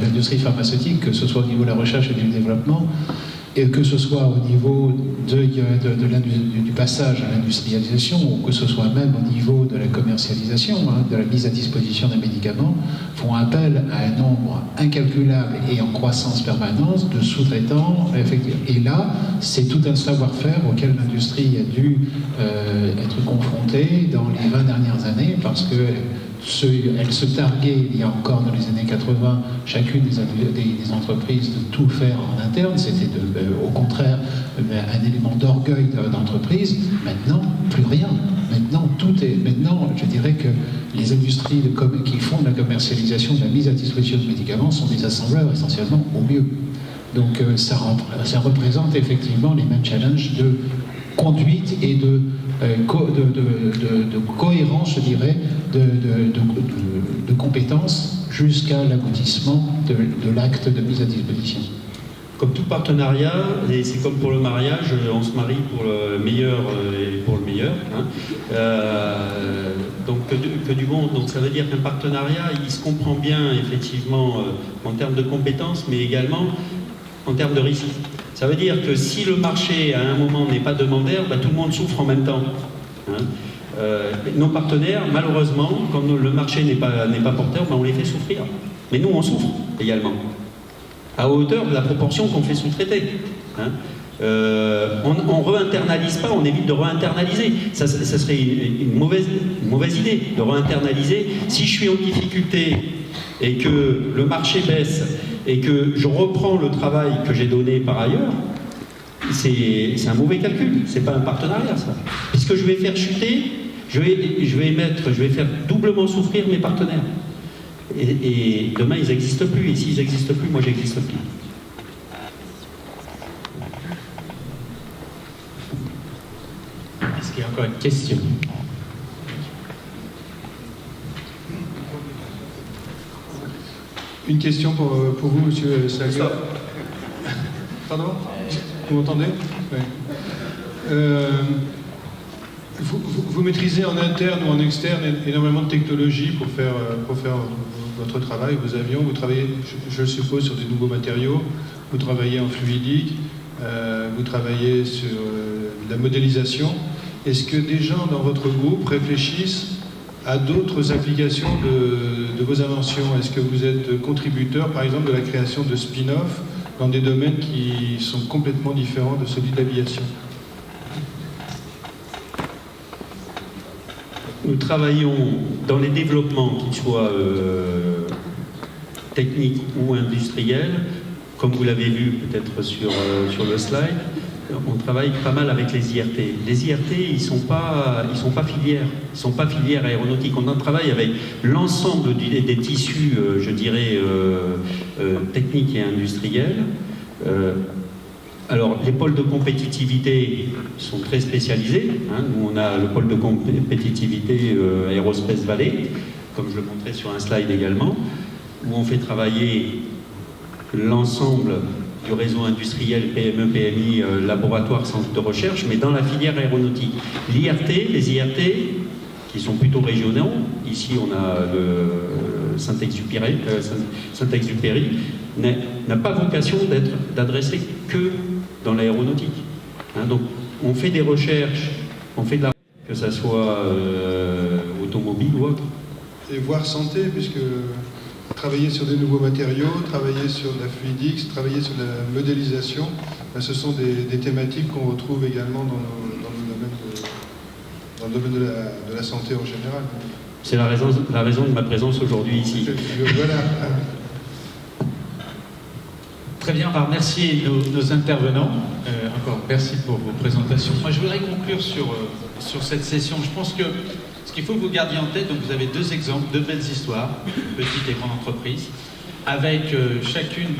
l'industrie pharmaceutique, que ce soit au niveau de la recherche et du développement, et que ce soit au niveau du passage à l'industrialisation, ou que ce soit même au niveau de la commercialisation, de la mise à disposition des médicaments, font appel à un nombre incalculable et en croissance permanente de sous-traitants. Et là, c'est tout un savoir-faire auquel l'industrie a dû être confrontée dans les 20 dernières années, parce que elle se targuait, il y a encore dans les années 80, chacune des entreprises de tout faire en interne. C'était au contraire un élément d'orgueil d'entreprise. Maintenant, plus rien. Maintenant, je dirais que les industries qui font de la commercialisation, de la mise à disposition de médicaments sont des assembleurs essentiellement au mieux. Donc ça représente effectivement les mêmes challenges de conduite et de cohérence, je dirais, de compétences jusqu'à l'aboutissement de l'acte de mise à disposition. Comme tout partenariat, et c'est comme pour le mariage, on se marie pour le meilleur et pour le meilleur. Hein. Donc que du bon. Donc ça veut dire qu'un partenariat, il se comprend bien effectivement en termes de compétences, mais également en termes de risque. Ça veut dire que si le marché à un moment n'est pas demandeur, tout le monde souffre en même temps. Hein. Nos partenaires, malheureusement, quand le marché n'est pas porteur, on les fait souffrir. Mais nous, on souffre également, à hauteur de la proportion qu'on fait sous-traiter. Hein. On ne re-internalise pas, on évite de re-internaliser. Ça serait une mauvaise idée de re-internaliser. Si je suis en difficulté et que le marché baisse et que je reprends le travail que j'ai donné par ailleurs, c'est un mauvais calcul, c'est pas un partenariat ça. Puisque je vais faire chuter, je vais faire doublement souffrir mes partenaires. Et demain ils n'existent plus, et s'ils n'existent plus, moi j'existe plus. Est-ce qu'il y a encore une question ? Une question pour vous, monsieur Salio. Pardon ? Vous m'entendez ? Oui. Vous maîtrisez en interne ou en externe énormément de technologies pour faire votre travail, vos avions. Vous travaillez, je suppose, sur des nouveaux matériaux. Vous travaillez en fluidique. Vous travaillez sur la modélisation. Est-ce que des gens dans votre groupe réfléchissent à d'autres applications de vos inventions? Est-ce que vous êtes contributeur, par exemple, de la création de spin-off dans des domaines qui sont complètement différents de celui de l'aviation? Nous travaillons dans les développements, qu'ils soient techniques ou industriels, comme vous l'avez vu peut-être sur le slide. On travaille pas mal avec les IRT. Les IRT, ils sont pas filières. Ils sont pas filières aéronautiques. On en travaille avec l'ensemble des tissus, je dirais, techniques et industriels. Alors, les pôles de compétitivité sont très spécialisés. Hein. Nous, on a le pôle de compétitivité Aerospace Valley, comme je le montrais sur un slide également, où on fait travailler l'ensemble du réseau industriel PME, PMI, laboratoire, centre de recherche, mais dans la filière aéronautique. Les IRT, qui sont plutôt régionaux, ici on a le Saint-Exupéry, n'a pas vocation d'adresser que dans l'aéronautique. Hein, donc on fait des recherches, on fait de la que ça soit automobile ou autre. Et voire santé, puisque travailler sur des nouveaux matériaux, travailler sur de la fluidique, travailler sur de la modélisation, ce sont des thématiques qu'on retrouve également dans le domaine de la santé en général. C'est la raison de ma présence aujourd'hui ici. Voilà. Très bien, on va remercier nos intervenants. Encore merci pour vos présentations. Moi, je voudrais conclure sur cette session. Je pense que ce qu'il faut que vous gardiez en tête, donc vous avez deux exemples, deux belles histoires, petites et grandes entreprises, avec chacune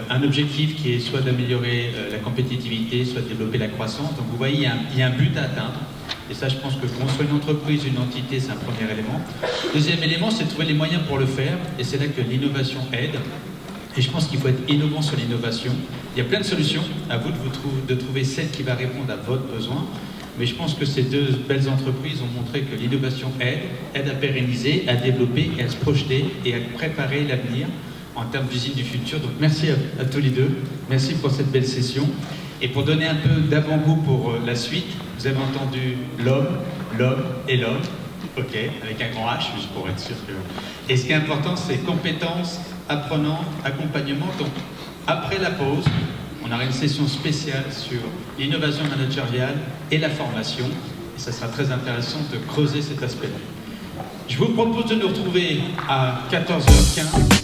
un objectif qui est soit d'améliorer la compétitivité, soit de développer la croissance. Donc vous voyez, il y a un but à atteindre. Et ça, je pense que qu'on soit une entreprise, une entité, c'est un premier élément. Deuxième élément, c'est de trouver les moyens pour le faire. Et c'est là que l'innovation aide. Et je pense qu'il faut être innovant sur l'innovation. Il y a plein de solutions. À vous de trouver celle qui va répondre à votre besoin. Mais je pense que ces deux belles entreprises ont montré que l'innovation aide à pérenniser, à développer et à se projeter et à préparer l'avenir en termes d'usine du futur. Donc merci à tous les deux. Merci pour cette belle session. Et pour donner un peu d'avant-goût pour la suite, vous avez entendu l'homme et l'homme. Ok, avec un grand H, juste pour être sûr que... Et ce qui est important, c'est compétences, apprenants, accompagnement. Donc, après la pause, on aura une session spéciale sur l'innovation managériale et la formation. Et ça sera très intéressant de creuser cet aspect-là. Je vous propose de nous retrouver à 14h15.